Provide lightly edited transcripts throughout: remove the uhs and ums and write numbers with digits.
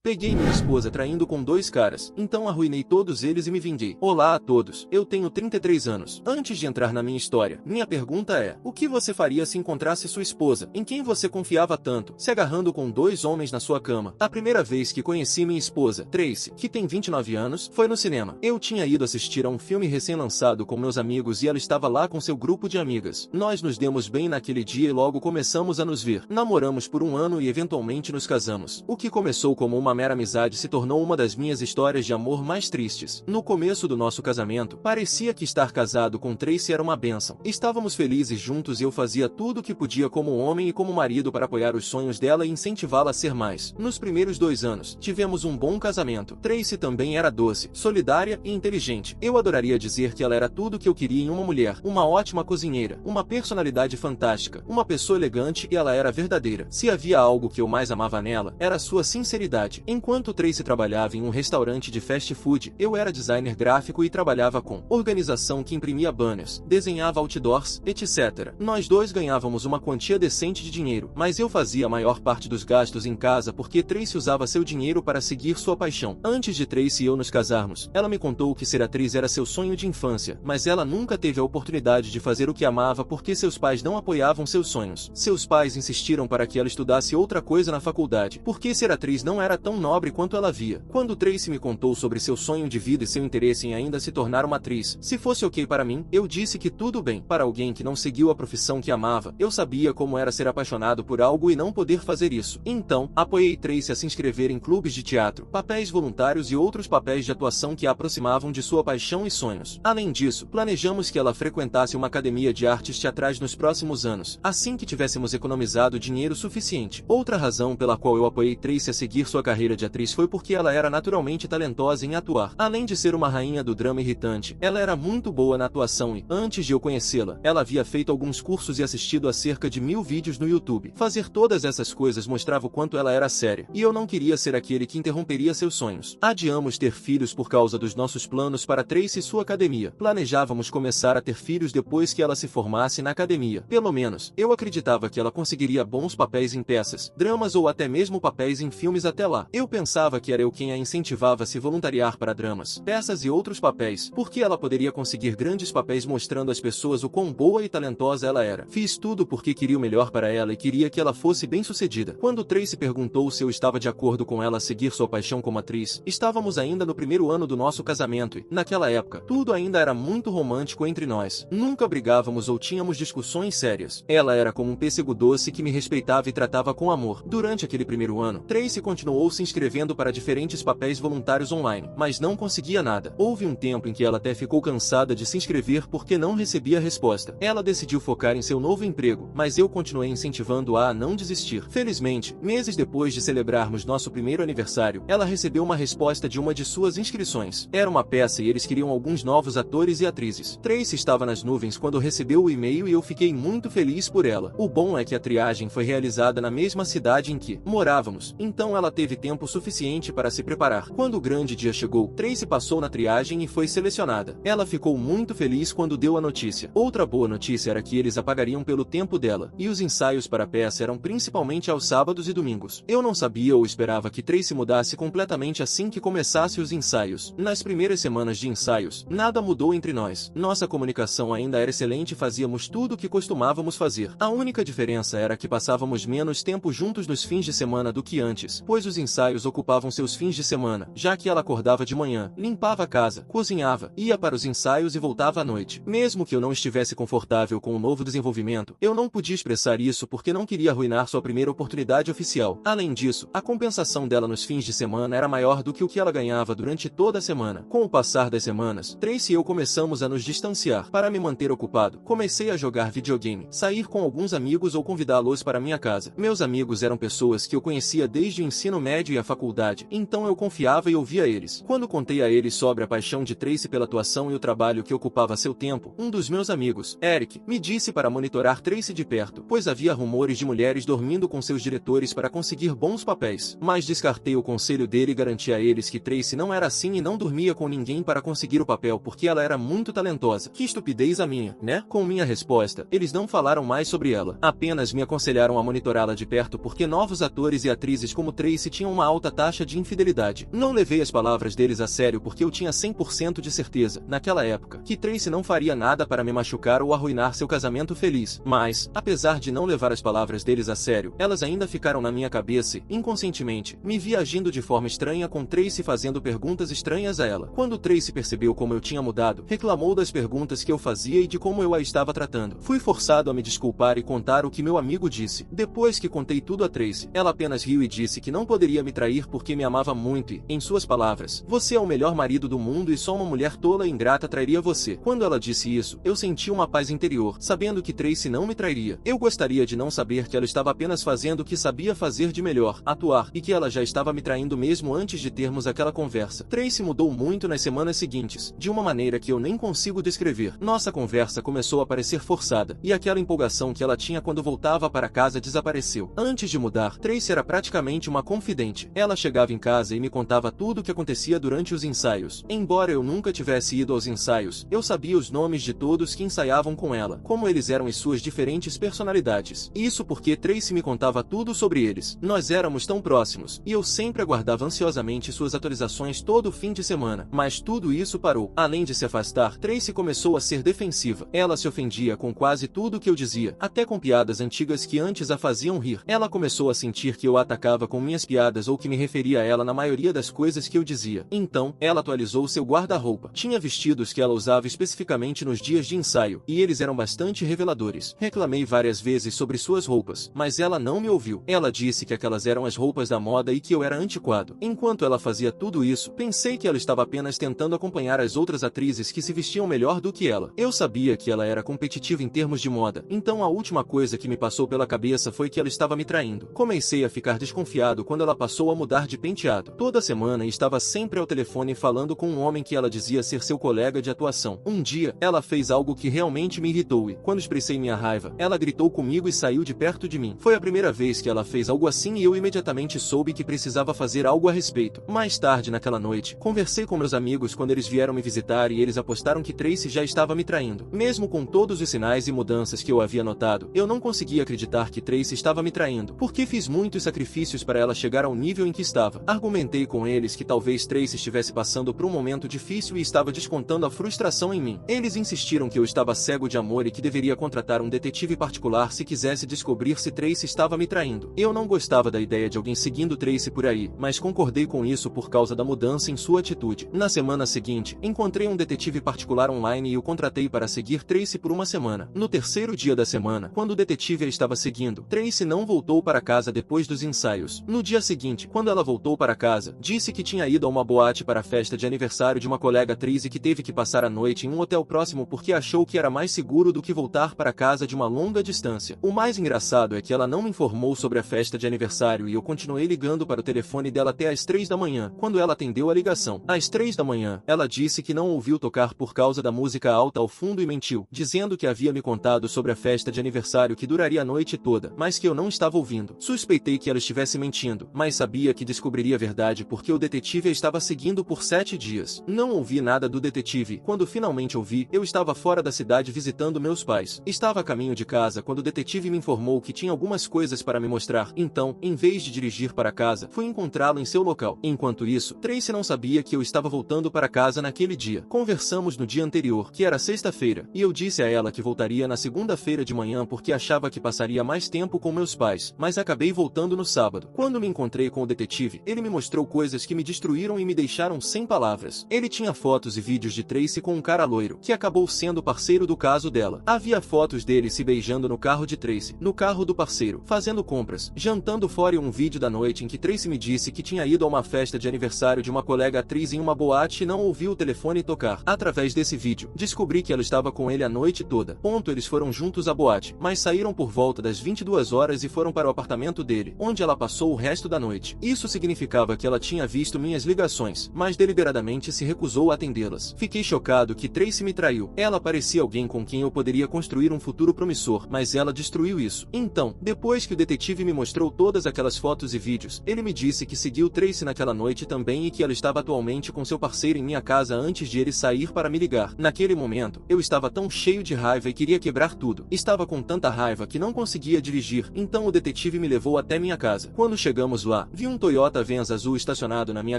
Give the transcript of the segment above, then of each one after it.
Peguei minha esposa traindo com 2 caras, então arruinei todos eles e me vinguei. Olá a todos, eu tenho 33 anos. Antes de entrar na minha história, minha pergunta é: o que você faria se encontrasse sua esposa, em quem você confiava tanto, se agarrando com 2 homens na sua cama? A primeira vez que conheci minha esposa, Tracy, que tem 29 anos, foi no cinema. Eu tinha ido assistir a um filme recém-lançado com meus amigos e ela estava lá com seu grupo de amigas. Nós nos demos bem naquele dia e logo começamos a nos ver. Namoramos por 1 ano e eventualmente nos casamos. O que começou como uma mera amizade se tornou uma das minhas histórias de amor mais tristes. No começo do nosso casamento, parecia que estar casado com Tracy era uma bênção. Estávamos felizes juntos e eu fazia tudo o que podia como homem e como marido para apoiar os sonhos dela e incentivá-la a ser mais. Nos primeiros 2 anos, tivemos um bom casamento. Tracy também era doce, solidária e inteligente. Eu adoraria dizer que ela era tudo o que eu queria em uma mulher, uma ótima cozinheira, uma personalidade fantástica, uma pessoa elegante, e ela era verdadeira. Se havia algo que eu mais amava nela, era sua sinceridade. Enquanto Tracy trabalhava em um restaurante de fast food, eu era designer gráfico e trabalhava com organização que imprimia banners, desenhava outdoors, etc. Nós dois ganhávamos uma quantia decente de dinheiro, mas eu fazia a maior parte dos gastos em casa porque Tracy usava seu dinheiro para seguir sua paixão. Antes de Tracy e eu nos casarmos, ela me contou que ser atriz era seu sonho de infância, mas ela nunca teve a oportunidade de fazer o que amava porque seus pais não apoiavam seus sonhos. Seus pais insistiram para que ela estudasse outra coisa na faculdade, porque ser atriz não era tão nobre quanto ela via. Quando Tracy me contou sobre seu sonho de vida e seu interesse em ainda se tornar uma atriz, se fosse ok para mim, eu disse que tudo bem. Para alguém que não seguiu a profissão que amava, eu sabia como era ser apaixonado por algo e não poder fazer isso. Então, apoiei Tracy a se inscrever em clubes de teatro, papéis voluntários e outros papéis de atuação que a aproximavam de sua paixão e sonhos. Além disso, planejamos que ela frequentasse uma academia de artes teatrais nos próximos anos, assim que tivéssemos economizado dinheiro suficiente. Outra razão pela qual eu apoiei Tracy a seguir sua carreira de atriz foi porque ela era naturalmente talentosa em atuar. Além de ser uma rainha do drama irritante, ela era muito boa na atuação e, antes de eu conhecê-la, ela havia feito alguns cursos e assistido a cerca de 1000 vídeos no YouTube. Fazer todas essas coisas mostrava o quanto ela era séria, e eu não queria ser aquele que interromperia seus sonhos. Adiamos ter filhos por causa dos nossos planos para Tracy e sua academia. Planejávamos começar a ter filhos depois que ela se formasse na academia. Pelo menos, eu acreditava que ela conseguiria bons papéis em peças, dramas ou até mesmo papéis em filmes até lá. Eu pensava que era eu quem a incentivava a se voluntariar para dramas, peças e outros papéis, porque ela poderia conseguir grandes papéis mostrando às pessoas o quão boa e talentosa ela era. Fiz tudo porque queria o melhor para ela e queria que ela fosse bem-sucedida. Quando Tracy perguntou se eu estava de acordo com ela seguir sua paixão como atriz, estávamos ainda no primeiro ano do nosso casamento e, naquela época, tudo ainda era muito romântico entre nós. Nunca brigávamos ou tínhamos discussões sérias. Ela era como um pêssego doce que me respeitava e tratava com amor. Durante aquele primeiro ano, Tracy continuou se inscrevendo para diferentes papéis voluntários online, mas não conseguia nada. Houve um tempo em que ela até ficou cansada de se inscrever porque não recebia resposta. Ela decidiu focar em seu novo emprego, mas eu continuei incentivando-a a não desistir. Felizmente, meses depois de celebrarmos nosso primeiro aniversário, ela recebeu uma resposta de uma de suas inscrições. Era uma peça e eles queriam alguns novos atores e atrizes. Tracy estava nas nuvens quando recebeu o e-mail e eu fiquei muito feliz por ela. O bom é que a triagem foi realizada na mesma cidade em que morávamos, então ela teve tempo suficiente para se preparar. Quando o grande dia chegou, Tracy passou na triagem e foi selecionada. Ela ficou muito feliz quando deu a notícia. Outra boa notícia era que eles a pagariam pelo tempo dela, e os ensaios para a peça eram principalmente aos sábados e domingos. Eu não sabia ou esperava que Tracy mudasse completamente assim que começasse os ensaios. Nas primeiras semanas de ensaios, nada mudou entre nós. Nossa comunicação ainda era excelente e fazíamos tudo o que costumávamos fazer. A única diferença era que passávamos menos tempo juntos nos fins de semana do que antes, pois os ensaios ocupavam seus fins de semana, já que ela acordava de manhã, limpava a casa, cozinhava, ia para os ensaios e voltava à noite. Mesmo que eu não estivesse confortável com o novo desenvolvimento, eu não podia expressar isso porque não queria arruinar sua primeira oportunidade oficial. Além disso, a compensação dela nos fins de semana era maior do que o que ela ganhava durante toda a semana. Com o passar das semanas, Tracy e eu começamos a nos distanciar. Para me manter ocupado, comecei a jogar videogame, sair com alguns amigos ou convidá-los para minha casa. Meus amigos eram pessoas que eu conhecia desde o ensino médio e a faculdade, então eu confiava e ouvia eles. Quando contei a eles sobre a paixão de Tracy pela atuação e o trabalho que ocupava seu tempo, um dos meus amigos, Eric, me disse para monitorar Tracy de perto, pois havia rumores de mulheres dormindo com seus diretores para conseguir bons papéis. Mas descartei o conselho dele e garanti a eles que Tracy não era assim e não dormia com ninguém para conseguir o papel porque ela era muito talentosa. Que estupidez a minha, né? Com minha resposta, eles não falaram mais sobre ela. Apenas me aconselharam a monitorá-la de perto porque novos atores e atrizes como Tracy tinham uma alta taxa de infidelidade. Não levei as palavras deles a sério porque eu tinha 100% de certeza, naquela época, que Tracy não faria nada para me machucar ou arruinar seu casamento feliz. Mas, apesar de não levar as palavras deles a sério, elas ainda ficaram na minha cabeça e, inconscientemente, me vi agindo de forma estranha com Tracy fazendo perguntas estranhas a ela. Quando Tracy percebeu como eu tinha mudado, reclamou das perguntas que eu fazia e de como eu a estava tratando. Fui forçado a me desculpar e contar o que meu amigo disse. Depois que contei tudo a Tracy, ela apenas riu e disse que não poderia me trair porque me amava muito e, em suas palavras, "Você é o melhor marido do mundo e só uma mulher tola e ingrata trairia você." Quando ela disse isso, eu senti uma paz interior, sabendo que Tracy não me trairia. Eu gostaria de não saber que ela estava apenas fazendo o que sabia fazer de melhor, atuar, e que ela já estava me traindo mesmo antes de termos aquela conversa. Tracy mudou muito nas semanas seguintes, de uma maneira que eu nem consigo descrever. Nossa conversa começou a parecer forçada, e aquela empolgação que ela tinha quando voltava para casa desapareceu. Antes de mudar, Tracy era praticamente uma confidente. Ela chegava em casa e me contava tudo o que acontecia durante os ensaios. Embora eu nunca tivesse ido aos ensaios, eu sabia os nomes de todos que ensaiavam com ela, como eles eram e suas diferentes personalidades. Isso porque Tracy me contava tudo sobre eles. Nós éramos tão próximos, e eu sempre aguardava ansiosamente suas atualizações todo fim de semana. Mas tudo isso parou. Além de se afastar, Tracy começou a ser defensiva. Ela se ofendia com quase tudo que eu dizia, até com piadas antigas que antes a faziam rir. Ela começou a sentir que eu a atacava com minhas piadas ou que me referia a ela na maioria das coisas que eu dizia. Então, ela atualizou seu guarda-roupa. Tinha vestidos que ela usava especificamente nos dias de ensaio, e eles eram bastante reveladores. Reclamei várias vezes sobre suas roupas, mas ela não me ouviu. Ela disse que aquelas eram as roupas da moda e que eu era antiquado. Enquanto ela fazia tudo isso, pensei que ela estava apenas tentando acompanhar as outras atrizes que se vestiam melhor do que ela. Eu sabia que ela era competitiva em termos de moda, então a última coisa que me passou pela cabeça foi que ela estava me traindo. Comecei a ficar desconfiado quando ela passou a mudar de penteado. Toda semana estava sempre ao telefone falando com um homem que ela dizia ser seu colega de atuação. Um dia, ela fez algo que realmente me irritou e, quando expressei minha raiva, ela gritou comigo e saiu de perto de mim. Foi a primeira vez que ela fez algo assim e eu imediatamente soube que precisava fazer algo a respeito. Mais tarde naquela noite, conversei com meus amigos quando eles vieram me visitar e eles apostaram que Tracy já estava me traindo. Mesmo com todos os sinais e mudanças que eu havia notado, eu não conseguia acreditar que Tracy estava me traindo, porque fiz muitos sacrifícios para ela chegar ao nível em que estava. Argumentei com eles que talvez Tracy estivesse passando por um momento difícil e estava descontando a frustração em mim. Eles insistiram que eu estava cego de amor e que deveria contratar um detetive particular se quisesse descobrir se Tracy estava me traindo. Eu não gostava da ideia de alguém seguindo Tracy por aí, mas concordei com isso por causa da mudança em sua atitude. Na semana seguinte, encontrei um detetive particular online e o contratei para seguir Tracy por uma semana. No terceiro dia da semana, quando o detetive a estava seguindo, Tracy não voltou para casa depois dos ensaios. No dia seguinte, quando ela voltou para casa, disse que tinha ido a uma boate para a festa de aniversário de uma colega atriz e que teve que passar a noite em um hotel próximo porque achou que era mais seguro do que voltar para casa de uma longa distância. O mais engraçado é que ela não me informou sobre a festa de aniversário e eu continuei ligando para o telefone dela até às 3 da manhã, quando ela atendeu a ligação. Às 3 da manhã, ela disse que não ouviu tocar por causa da música alta ao fundo e mentiu, dizendo que havia me contado sobre a festa de aniversário que duraria a noite toda, mas que eu não estava ouvindo. Suspeitei que ela estivesse mentindo, mas sabia que descobriria a verdade porque o detetive a estava seguindo por 7 dias. Não ouvi nada do detetive. Quando finalmente ouvi, eu estava fora da cidade visitando meus pais. Estava a caminho de casa quando o detetive me informou que tinha algumas coisas para me mostrar. Então, em vez de dirigir para casa, fui encontrá-lo em seu local. Enquanto isso, Tracy não sabia que eu estava voltando para casa naquele dia. Conversamos no dia anterior, que era sexta-feira, e eu disse a ela que voltaria na segunda-feira de manhã porque achava que passaria mais tempo com meus pais, mas acabei voltando no sábado. Quando me encontrei com o detetive, ele me mostrou coisas que me destruíram e me deixaram sem palavras. Ele tinha fotos e vídeos de Tracy com um cara loiro, que acabou sendo parceiro do caso dela. Havia fotos dele se beijando no carro de Tracy, no carro do parceiro, fazendo compras, jantando fora e um vídeo da noite em que Tracy me disse que tinha ido a uma festa de aniversário de uma colega atriz em uma boate e não ouviu o telefone tocar. Através desse vídeo, descobri que ela estava com ele a noite toda. Eles foram juntos à boate, mas saíram por volta das 22 horas e foram para o apartamento dele, onde ela passou o resto da noite. Isso significava que ela tinha visto minhas ligações, mas deliberadamente se recusou a atendê-las. Fiquei chocado que Tracy me traiu. Ela parecia alguém com quem eu poderia construir um futuro promissor, mas ela destruiu isso. Então, depois que o detetive me mostrou todas aquelas fotos e vídeos, ele me disse que seguiu Tracy naquela noite também e que ela estava atualmente com seu parceiro em minha casa antes de ele sair para me ligar. Naquele momento, eu estava tão cheio de raiva e queria quebrar tudo. Estava com tanta raiva que não conseguia dirigir, então o detetive me levou até minha casa. Quando chegamos lá, lá, vi um Toyota Venza azul estacionado na minha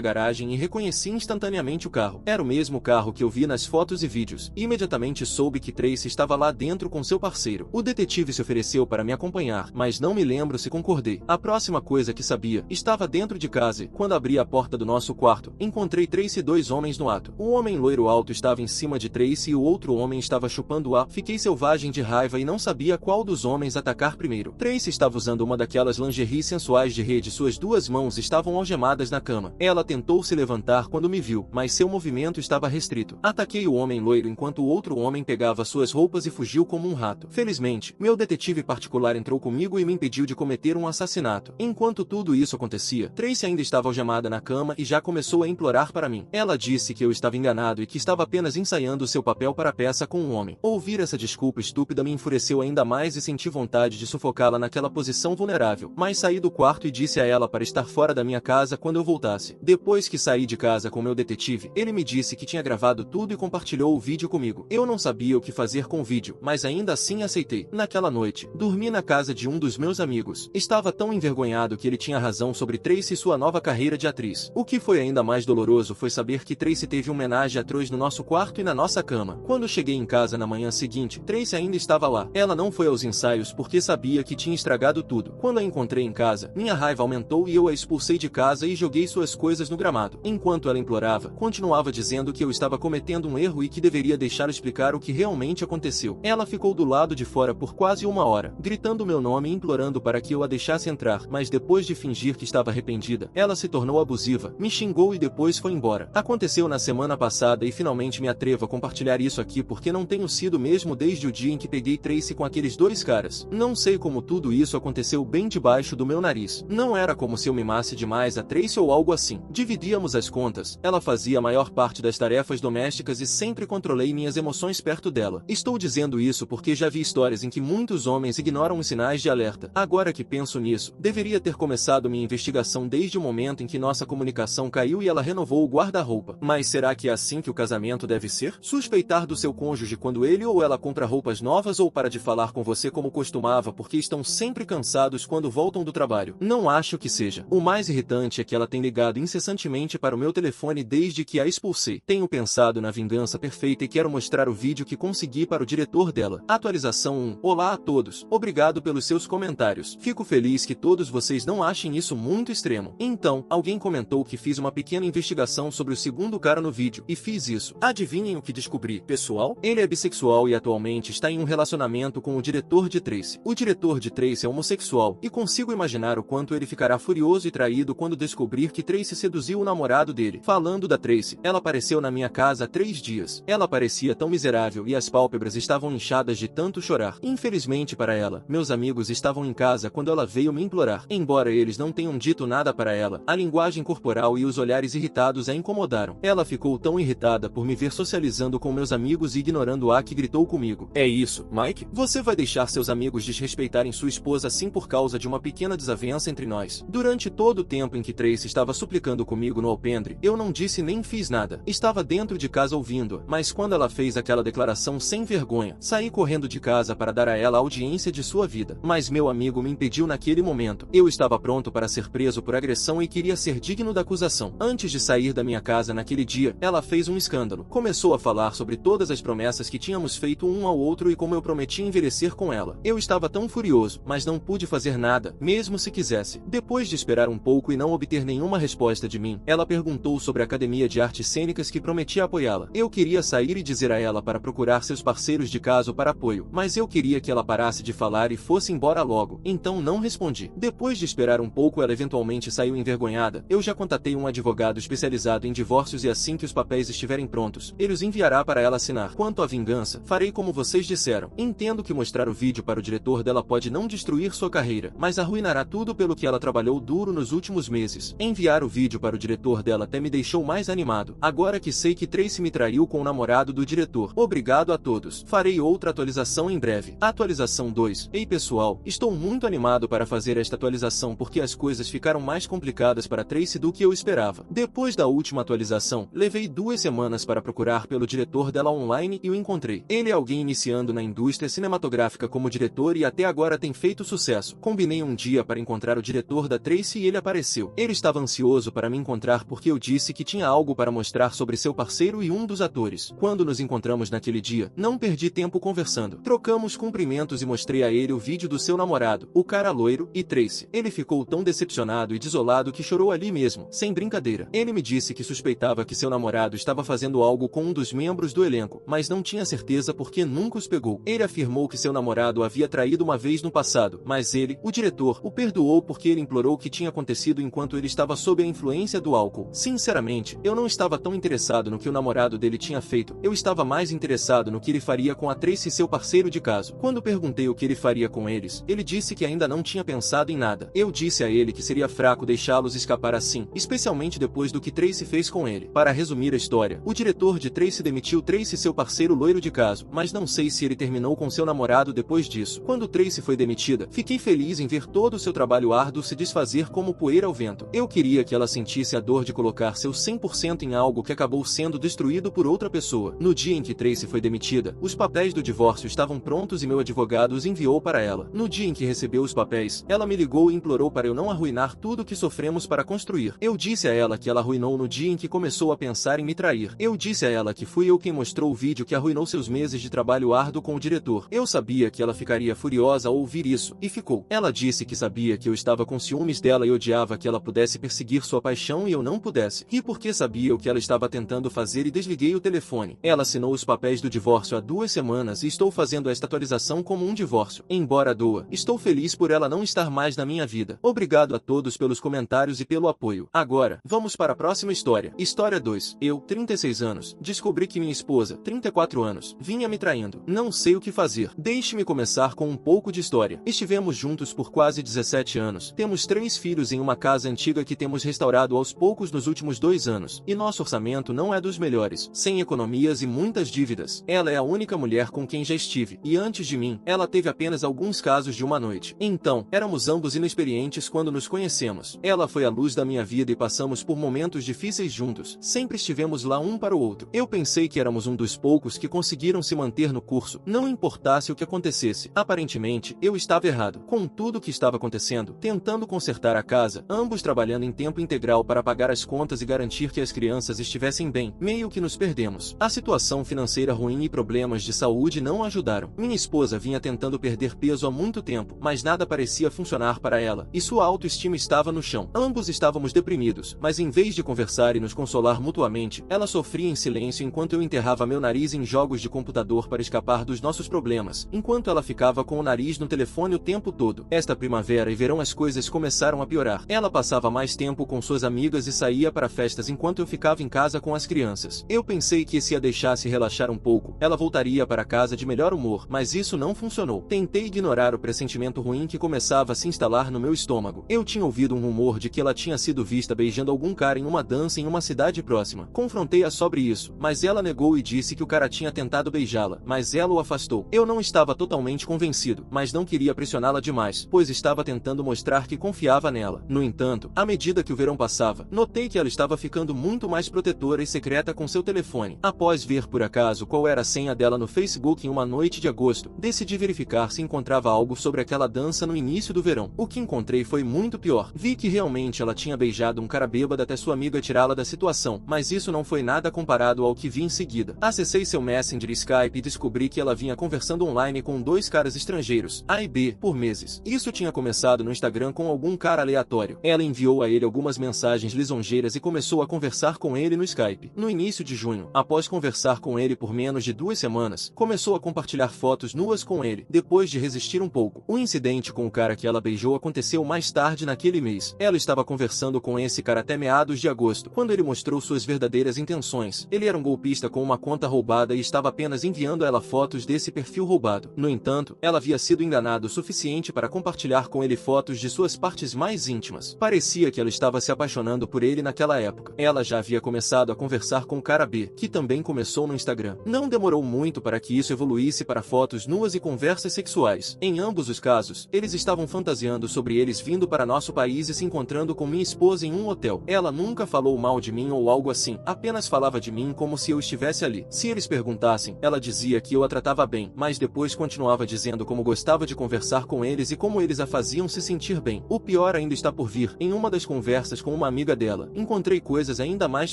garagem e reconheci instantaneamente o carro. Era o mesmo carro que eu vi nas fotos e vídeos. Imediatamente soube que Tracy estava lá dentro com seu parceiro. O detetive se ofereceu para me acompanhar, mas não me lembro se concordei. A próxima coisa que sabia, estava dentro de casa e, quando abri a porta do nosso quarto, encontrei Tracy e dois homens no ato. O homem loiro alto estava em cima de Tracy e o outro homem estava chupando a. Fiquei selvagem de raiva e não sabia qual dos homens atacar primeiro. Tracy estava usando uma daquelas lingeries sensuais de rede, suas duas mãos estavam algemadas na cama. Ela tentou se levantar quando me viu, mas seu movimento estava restrito. Ataquei o homem loiro enquanto o outro homem pegava suas roupas e fugiu como um rato. Felizmente, meu detetive particular entrou comigo e me impediu de cometer um assassinato. Enquanto tudo isso acontecia, Tracy ainda estava algemada na cama e já começou a implorar para mim. Ela disse que eu estava enganado e que estava apenas ensaiando seu papel para a peça com um homem. Ouvir essa desculpa estúpida me enfureceu ainda mais e senti vontade de sufocá-la naquela posição vulnerável. Mas saí do quarto e disse a ela para estar fora da minha casa quando eu voltasse. Depois que saí de casa com meu detetive, ele me disse que tinha gravado tudo e compartilhou o vídeo comigo. Eu não sabia o que fazer com o vídeo, mas ainda assim aceitei. Naquela noite, dormi na casa de um dos meus amigos. Estava tão envergonhado que ele tinha razão sobre Tracy e sua nova carreira de atriz. O que foi ainda mais doloroso foi saber que Tracy teve um homenagem atroz no nosso quarto e na nossa cama. Quando cheguei em casa na manhã seguinte, Tracy ainda estava lá. Ela não foi aos ensaios porque sabia que tinha estragado tudo. Quando a encontrei em casa, minha raiva aumentou e eu a expulsei de casa e joguei suas coisas no gramado. Enquanto ela implorava, continuava dizendo que eu estava cometendo um erro e que deveria deixar explicar o que realmente aconteceu. Ela ficou do lado de fora por quase uma hora, gritando meu nome e implorando para que eu a deixasse entrar, mas depois de fingir que estava arrependida, ela se tornou abusiva, me xingou e depois foi embora. Aconteceu na semana passada e finalmente me atrevo a compartilhar isso aqui porque não tenho sido mesmo desde o dia em que peguei Tracy com aqueles dois caras. Não sei como tudo isso aconteceu bem debaixo do meu nariz. Não era como se eu mimasse demais a Tracy ou algo assim. Dividíamos as contas, ela fazia a maior parte das tarefas domésticas e sempre controlei minhas emoções perto dela. Estou dizendo isso porque já vi histórias em que muitos homens ignoram os sinais de alerta. Agora que penso nisso, deveria ter começado minha investigação desde o momento em que nossa comunicação caiu e ela renovou o guarda-roupa. Mas será que é assim que o casamento deve ser? Suspeitar do seu cônjuge quando ele ou ela compra roupas novas ou para de falar com você como costumava porque estão sempre cansados quando voltam do trabalho? Não acho que seja. O mais irritante é que ela tem ligado incessantemente para o meu telefone desde que a expulsei. Tenho pensado na vingança perfeita e quero mostrar o vídeo que consegui para o diretor dela. Atualização 1. Olá a todos. Obrigado pelos seus comentários. Fico feliz que todos vocês não achem isso muito extremo. Então, alguém comentou que fiz uma pequena investigação sobre o segundo cara no vídeo, e fiz isso. Adivinhem o que descobri, pessoal? Ele é bissexual e atualmente está em um relacionamento com o diretor de Tracy. O diretor de Tracy é homossexual, e consigo imaginar o quanto ele ficará furioso e traído quando descobrir que Tracy seduziu o namorado dele. Falando da Tracy, ela apareceu na minha casa há 3 dias. Ela parecia tão miserável e as pálpebras estavam inchadas de tanto chorar. Infelizmente para ela, meus amigos estavam em casa quando ela veio me implorar. Embora eles não tenham dito nada para ela, a linguagem corporal e os olhares irritados a incomodaram. Ela ficou tão irritada por me ver socializando com meus amigos e ignorando-a que gritou comigo. É isso, Mike? Você vai deixar seus amigos desrespeitarem sua esposa assim por causa de uma pequena desavença entre nós? Durante todo o tempo em que Tracy estava suplicando comigo no alpendre, eu não disse nem fiz nada. Estava dentro de casa ouvindo, mas quando ela fez aquela declaração sem vergonha, saí correndo de casa para dar a ela a audiência de sua vida. Mas meu amigo me impediu naquele momento. Eu estava pronto para ser preso por agressão e queria ser digno da acusação. Antes de sair da minha casa naquele dia, ela fez um escândalo. Começou a falar sobre todas as promessas que tínhamos feito um ao outro e como eu prometi envelhecer com ela. Eu estava tão furioso, mas não pude fazer nada, mesmo se quisesse. Depois de esperar um pouco e não obter nenhuma resposta de mim, ela perguntou sobre a academia de artes cênicas que prometia apoiá-la. Eu queria sair e dizer a ela para procurar seus parceiros de caso para apoio, mas eu queria que ela parasse de falar e fosse embora logo, então não respondi. Depois de esperar um pouco, ela eventualmente saiu envergonhada. Eu já contatei um advogado especializado em divórcios e assim que os papéis estiverem prontos, ele os enviará para ela assinar. Quanto à vingança, farei como vocês disseram. Entendo que mostrar o vídeo para o diretor dela pode não destruir sua carreira, mas arruinará tudo pelo que ela trabalhou duro nos últimos meses. Enviar o vídeo para o diretor dela até me deixou mais animado, agora que sei que Tracy me traiu com o namorado do diretor. Obrigado a todos. Farei outra atualização em breve. Atualização 2. Ei pessoal, estou muito animado para fazer esta atualização porque as coisas ficaram mais complicadas para Tracy do que eu esperava. Depois da última atualização, levei 2 semanas para procurar pelo diretor dela online e o encontrei. Ele é alguém iniciando na indústria cinematográfica como diretor e até agora tem feito sucesso. Combinei um dia para encontrar o diretor da Tracy e ele apareceu. Ele estava ansioso para me encontrar porque eu disse que tinha algo para mostrar sobre seu parceiro e um dos atores. Quando nos encontramos naquele dia, não perdi tempo conversando. Trocamos cumprimentos e mostrei a ele o vídeo do seu namorado, o cara loiro, e Tracy. Ele ficou tão decepcionado e desolado que chorou ali mesmo, sem brincadeira. Ele me disse que suspeitava que seu namorado estava fazendo algo com um dos membros do elenco, mas não tinha certeza porque nunca os pegou. Ele afirmou que seu namorado havia traído uma vez no passado, mas ele, o diretor, o perdoou porque ele implorou o que tinha acontecido enquanto ele estava sob a influência do álcool. Sinceramente, eu não estava tão interessado no que o namorado dele tinha feito, eu estava mais interessado no que ele faria com a Tracy e seu parceiro de caso. Quando perguntei o que ele faria com eles, ele disse que ainda não tinha pensado em nada. Eu disse a ele que seria fraco deixá-los escapar assim, especialmente depois do que Tracy fez com ele. Para resumir a história, o diretor de Tracy demitiu Tracy e seu parceiro loiro de caso, mas não sei se ele terminou com seu namorado depois disso. Quando Tracy foi demitida, fiquei feliz em ver todo o seu trabalho árduo se desfazer como poeira ao vento. Eu queria que ela sentisse a dor de colocar seu 100% em algo que acabou sendo destruído por outra pessoa. No dia em que Tracy foi demitida, os papéis do divórcio estavam prontos e meu advogado os enviou para ela. No dia em que recebeu os papéis, ela me ligou e implorou para eu não arruinar tudo que sofremos para construir. Eu disse a ela que ela arruinou no dia em que começou a pensar em me trair. Eu disse a ela que fui eu quem mostrou o vídeo que arruinou seus meses de trabalho árduo com o diretor. Eu sabia que ela ficaria furiosa ao ouvir isso, e ficou. Ela disse que sabia que eu estava com ciúmes dela e odiava que ela pudesse perseguir sua paixão e eu não pudesse. E porque sabia o que ela estava tentando fazer e desliguei o telefone. Ela assinou os papéis do divórcio há 2 semanas e estou fazendo esta atualização como um divórcio. Embora doa, estou feliz por ela não estar mais na minha vida. Obrigado a todos pelos comentários e pelo apoio. Agora, vamos para a próxima história. História 2. Eu, 36 anos, descobri que minha esposa, 34 anos, vinha me traindo. Não sei o que fazer. Deixe-me começar com um pouco de história. Estivemos juntos por quase 17 anos. Temos 3 filhos em uma casa antiga que temos restaurado aos poucos nos últimos 2 anos. E nosso orçamento não é dos melhores, sem economias e muitas dívidas. Ela é a única mulher com quem já estive. E antes de mim, ela teve apenas alguns casos de uma noite. Então, éramos ambos inexperientes quando nos conhecemos. Ela foi a luz da minha vida e passamos por momentos difíceis juntos. Sempre estivemos lá um para o outro. Eu pensei que éramos um dos poucos que conseguiram se manter no curso, não importasse o que acontecesse. Aparentemente, eu estava errado. Com tudo o que estava acontecendo, tentando consertar a casa, ambos trabalhando em tempo integral para pagar as contas e garantir que as crianças estivessem bem, meio que nos perdemos. A situação financeira ruim e problemas de saúde não ajudaram. Minha esposa vinha tentando perder peso há muito tempo, mas nada parecia funcionar para ela, e sua autoestima estava no chão. Ambos estávamos deprimidos, mas em vez de conversar e nos consolar mutuamente, ela sofria em silêncio enquanto eu enterrava meu nariz em jogos de computador para escapar dos nossos problemas, enquanto ela ficava com o nariz no telefone o tempo todo. Esta primavera e verão as coisas começaram a piorar. Ela passava mais tempo com suas amigas e saía para festas enquanto eu ficava em casa com as crianças. Eu pensei que se a deixasse relaxar um pouco, ela voltaria para casa de melhor humor, mas isso não funcionou. Tentei ignorar o pressentimento ruim que começava a se instalar no meu estômago. Eu tinha ouvido um rumor de que ela tinha sido vista beijando algum cara em uma dança em uma cidade próxima. Confrontei-a sobre isso, mas ela negou e disse que o cara tinha tentado beijá-la, mas ela o afastou. Eu não estava totalmente convencido, mas não queria pressioná-la demais, pois estava tentando mostrar que confiava nela. No entanto, à medida que o verão passava, notei que ela estava ficando muito mais protetora e secreta com seu telefone. Após ver por acaso qual era a senha dela no Facebook em uma noite de agosto, decidi verificar se encontrava algo sobre aquela dança no início do verão. O que encontrei foi muito pior. Vi que realmente ela tinha beijado um cara bêbado até sua amiga tirá-la da situação, mas isso não foi nada comparado ao que vi em seguida. Acessei seu Messenger e Skype e descobri que ela vinha conversando online com 2 caras estrangeiros, A e B, por meses. Isso tinha começado no Instagram com algum cara aleatório. Ela enviou a ele algumas mensagens lisonjeiras e começou a conversar com ele no Skype. No início de junho, após conversar com ele por menos de 2 semanas, começou a compartilhar fotos nuas com ele, depois de resistir um pouco. O incidente com o cara que ela beijou aconteceu mais tarde naquele mês. Ela estava conversando com esse cara até meados de agosto, quando ele mostrou suas verdadeiras intenções. Ele era um golpista com uma conta roubada e estava apenas enviando a ela fotos desse perfil roubado. No entanto, ela havia sido enganada o suficiente para compartilhar com ele fotos de suas partes mais íntimas. Parecia que ela estava se apaixonando por ele naquela época. Ela já havia começado a conversar com o cara B, que também começou no Instagram. Não demorou muito para que isso evoluísse para fotos nuas e conversas sexuais. Em ambos os casos, eles estavam fantasiando sobre eles vindo para nosso país e se encontrando com minha esposa em um hotel. Ela nunca falou mal de mim ou algo assim, apenas falava de mim como se eu estivesse ali. Se eles perguntassem, ela dizia que eu a tratava bem, mas depois continuava dizendo como gostava de conversar com eles e como eles a faziam se sentir bem. O pior pior ainda está por vir. Em uma das conversas com uma amiga dela, encontrei coisas ainda mais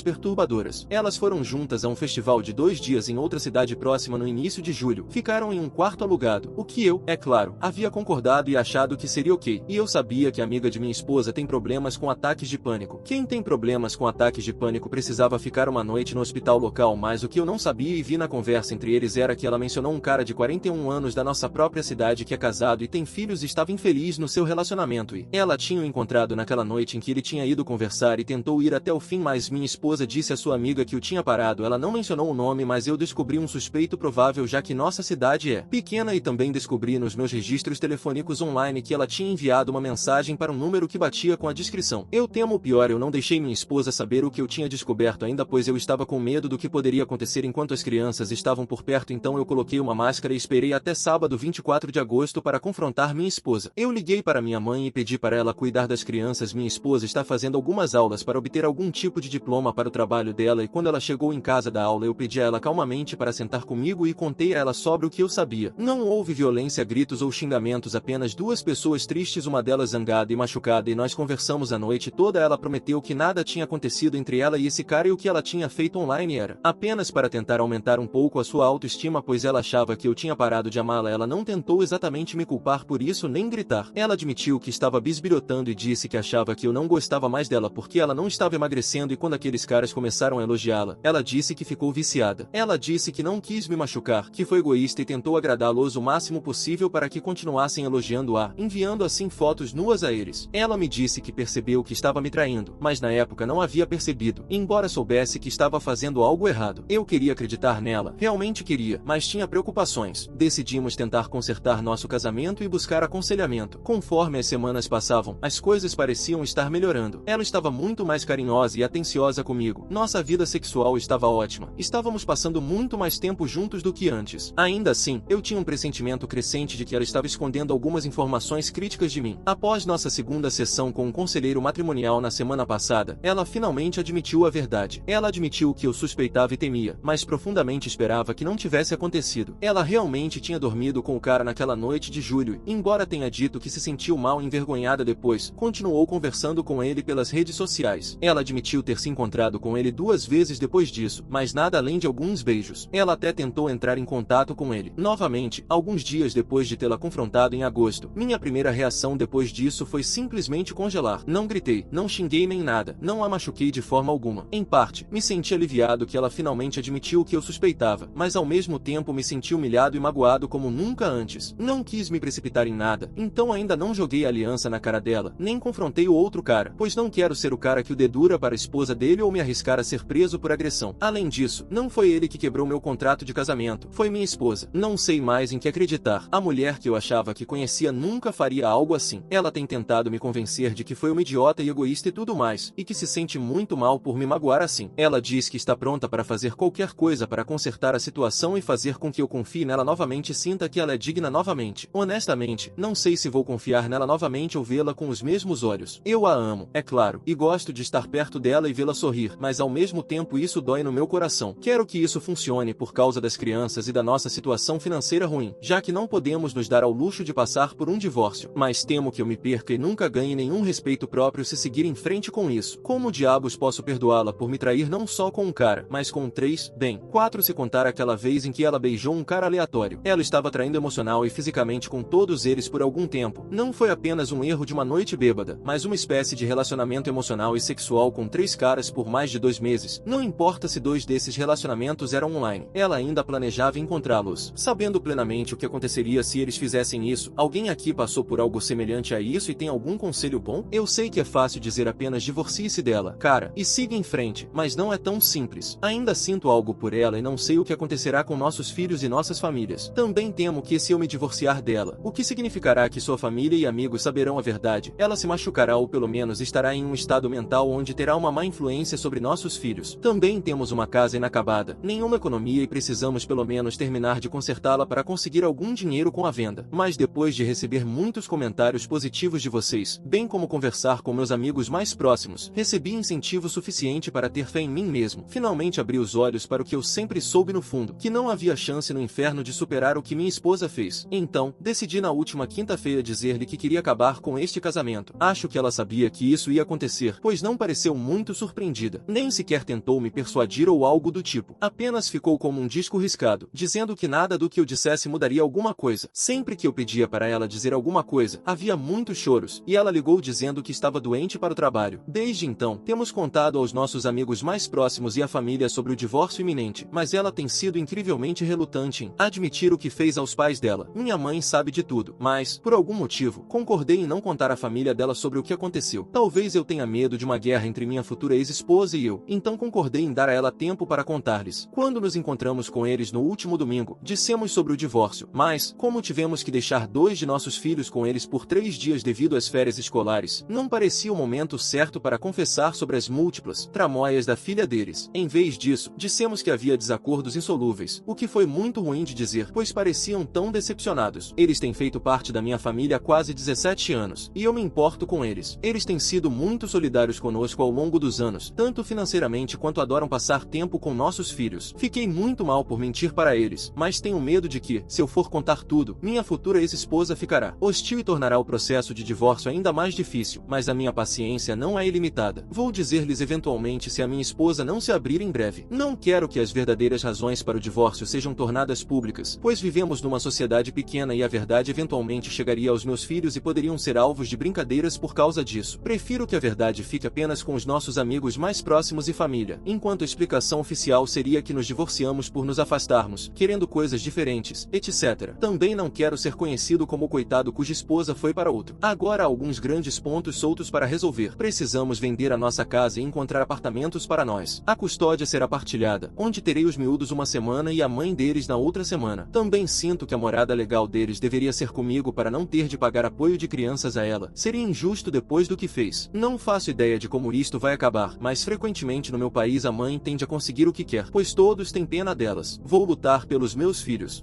perturbadoras. Elas foram juntas a um festival de 2 dias em outra cidade próxima no início de julho. Ficaram em um quarto alugado, o que eu, é claro, havia concordado e achado que seria ok. E eu sabia que a amiga de minha esposa tem problemas com ataques de pânico. Quem tem problemas com ataques de pânico precisava ficar uma noite no hospital local, mas o que eu não sabia e vi na conversa entre eles era que ela mencionou um cara de 41 anos da nossa própria cidade que é casado e tem filhos e estava infeliz no seu relacionamento e ela tinha o encontrado naquela noite em que ele tinha ido conversar e tentou ir até o fim, mas minha esposa disse à sua amiga que o tinha parado. Ela não mencionou o nome, mas eu descobri um suspeito provável, já que nossa cidade é pequena, e também descobri nos meus registros telefônicos online que ela tinha enviado uma mensagem para um número que batia com a descrição. Eu temo o pior, eu não deixei minha esposa saber o que eu tinha descoberto ainda, pois eu estava com medo do que poderia acontecer enquanto as crianças estavam por perto, então eu coloquei uma máscara e esperei até sábado 24 de agosto para confrontar minha esposa. Eu liguei para minha mãe e pedi para ela cuidar das crianças. Minha esposa está fazendo algumas aulas para obter algum tipo de diploma para o trabalho dela, e quando ela chegou em casa da aula eu pedi a ela calmamente para sentar comigo e contei a ela sobre o que eu sabia. Não houve violência, gritos ou xingamentos, apenas duas pessoas tristes, uma delas zangada e machucada, e nós conversamos a noite toda. Ela prometeu que nada tinha acontecido entre ela e esse cara, e o que ela tinha feito online era apenas para tentar aumentar um pouco a sua autoestima, pois ela achava que eu tinha parado de amá-la. Ela não tentou exatamente me culpar por isso nem gritar. Ela admitiu que estava bisbilhotando e disse que achava que eu não gostava mais dela porque ela não estava emagrecendo, e quando aqueles caras começaram a elogiá-la, ela disse que ficou viciada. Ela disse que não quis me machucar, que foi egoísta e tentou agradá-los o máximo possível para que continuassem elogiando-a, enviando assim fotos nuas a eles. Ela me disse que percebeu que estava me traindo, mas na época não havia percebido, embora soubesse que estava fazendo algo errado. Eu queria acreditar nela, realmente queria, mas tinha preocupações. Decidimos tentar consertar nosso casamento e buscar aconselhamento. Conforme as semanas passavam, as coisas pareciam estar melhorando. Ela estava muito mais carinhosa e atenciosa comigo. Nossa vida sexual estava ótima. Estávamos passando muito mais tempo juntos do que antes. Ainda assim, eu tinha um pressentimento crescente de que ela estava escondendo algumas informações críticas de mim. Após nossa segunda sessão com um conselheiro matrimonial na semana passada, ela finalmente admitiu a verdade. Ela admitiu que eu suspeitava e temia, mas profundamente esperava que não tivesse acontecido. Ela realmente tinha dormido com o cara naquela noite de julho, e, embora tenha dito que se sentiu mal e envergonhada depois, continuou conversando com ele pelas redes sociais. Ela admitiu ter se encontrado com ele 2 vezes depois disso, mas nada além de alguns beijos. Ela até tentou entrar em contato com ele novamente, alguns dias depois de tê-la confrontado em agosto. Minha primeira reação depois disso foi simplesmente congelar. Não gritei, não xinguei nem nada, não a machuquei de forma alguma. Em parte, me senti aliviado que ela finalmente admitiu o que eu suspeitava, mas ao mesmo tempo me senti humilhado e magoado como nunca antes. Não quis me precipitar em nada, então ainda não joguei a aliança na cara dela, nem confrontei o outro cara, pois não quero ser o cara que o dedura para a esposa dele ou me arriscar a ser preso por agressão. Além disso, não foi ele que quebrou meu contrato de casamento, foi minha esposa. Não sei mais em que acreditar. A mulher que eu achava que conhecia nunca faria algo assim. Ela tem tentado me convencer de que foi uma idiota e egoísta e tudo mais, e que se sente muito mal por me magoar assim. Ela diz que está pronta para fazer qualquer coisa para consertar a situação e fazer com que eu confie nela novamente e sinta que ela é digna novamente. Honestamente, não sei se vou confiar nela novamente ou vê-la com os mesmos olhos. Eu a amo, é claro, e gosto de estar perto dela e vê-la sorrir, mas ao mesmo tempo isso dói no meu coração. Quero que isso funcione por causa das crianças e da nossa situação financeira ruim, já que não podemos nos dar ao luxo de passar por um divórcio. Mas temo que eu me perca e nunca ganhe nenhum respeito próprio se seguir em frente com isso. Como diabos posso perdoá-la por me trair não só com um cara, mas com 3, bem, 4 se contar aquela vez em que ela beijou um cara aleatório. Ela estava traindo emocional e fisicamente com todos eles por algum tempo. Não foi apenas um erro de uma noite bêbada, mas uma espécie de relacionamento emocional e sexual com 3 caras por mais de 2 meses. Não importa se 2 desses relacionamentos eram online. Ela ainda planejava encontrá-los, sabendo plenamente o que aconteceria se eles fizessem isso. Alguém aqui passou por algo semelhante a isso e tem algum conselho bom? Eu sei que é fácil dizer apenas divorcie-se dela, cara, e siga em frente, mas não é tão simples. Ainda sinto algo por ela e não sei o que acontecerá com nossos filhos e nossas famílias. Também temo que se eu me divorciar dela, o que significará que sua família e amigos saberão a verdade. Ela se machucará ou pelo menos estará em um estado mental onde terá uma má influência sobre nossos filhos. Também temos uma casa inacabada, nenhuma economia e precisamos pelo menos terminar de consertá-la para conseguir algum dinheiro com a venda. Mas depois de receber muitos comentários positivos de vocês, bem como conversar com meus amigos mais próximos, recebi incentivo suficiente para ter fé em mim mesmo. Finalmente abri os olhos para o que eu sempre soube no fundo, que não havia chance no inferno de superar o que minha esposa fez. Então, decidi na última quinta-feira dizer-lhe que queria acabar com este neste casamento. Acho que ela sabia que isso ia acontecer, pois não pareceu muito surpreendida. Nem sequer tentou me persuadir ou algo do tipo. Apenas ficou como um disco riscado, dizendo que nada do que eu dissesse mudaria alguma coisa. Sempre que eu pedia para ela dizer alguma coisa, havia muitos choros, e ela ligou dizendo que estava doente para o trabalho. Desde então, temos contado aos nossos amigos mais próximos e à família sobre o divórcio iminente, mas ela tem sido incrivelmente relutante em admitir o que fez aos pais dela. Minha mãe sabe de tudo, mas, por algum motivo, concordei em não contar à família dela sobre o que aconteceu. Talvez eu tenha medo de uma guerra entre minha futura ex-esposa e eu, então concordei em dar a ela tempo para contar-lhes. Quando nos encontramos com eles no último domingo, dissemos sobre o divórcio, mas, como tivemos que deixar 2 de nossos filhos com eles por 3 dias devido às férias escolares, não parecia o momento certo para confessar sobre as múltiplas tramóias da filha deles. Em vez disso, dissemos que havia desacordos insolúveis, o que foi muito ruim de dizer, pois pareciam tão decepcionados. Eles têm feito parte da minha família há quase 17 anos, e eu me importo com eles. Eles têm sido muito solidários conosco ao longo dos anos, tanto financeiramente quanto adoram passar tempo com nossos filhos. Fiquei muito mal por mentir para eles, mas tenho medo de que, se eu for contar tudo, minha futura ex-esposa ficará hostil e tornará o processo de divórcio ainda mais difícil, mas a minha paciência não é ilimitada. Vou dizer-lhes eventualmente se a minha esposa não se abrir em breve. Não quero que as verdadeiras razões para o divórcio sejam tornadas públicas, pois vivemos numa sociedade pequena e a verdade eventualmente chegaria aos meus filhos e poderiam ser alvos de brincadeiras por causa disso. Prefiro que a verdade fique apenas com os nossos amigos mais próximos e família, enquanto a explicação oficial seria que nos divorciamos por nos afastarmos, querendo coisas diferentes, etc. Também não quero ser conhecido como o coitado cuja esposa foi para outro. Agora há alguns grandes pontos soltos para resolver. Precisamos vender a nossa casa e encontrar apartamentos para nós. A custódia será partilhada, onde terei os miúdos uma semana e a mãe deles na outra semana. Também sinto que a morada legal deles deveria ser comigo para não ter de pagar apoio de crianças a ela. Seria injusto depois do que fez. Não faço ideia de como isto vai acabar, mas frequentemente no meu país a mãe tende a conseguir o que quer, pois todos têm pena delas. Vou lutar pelos meus filhos.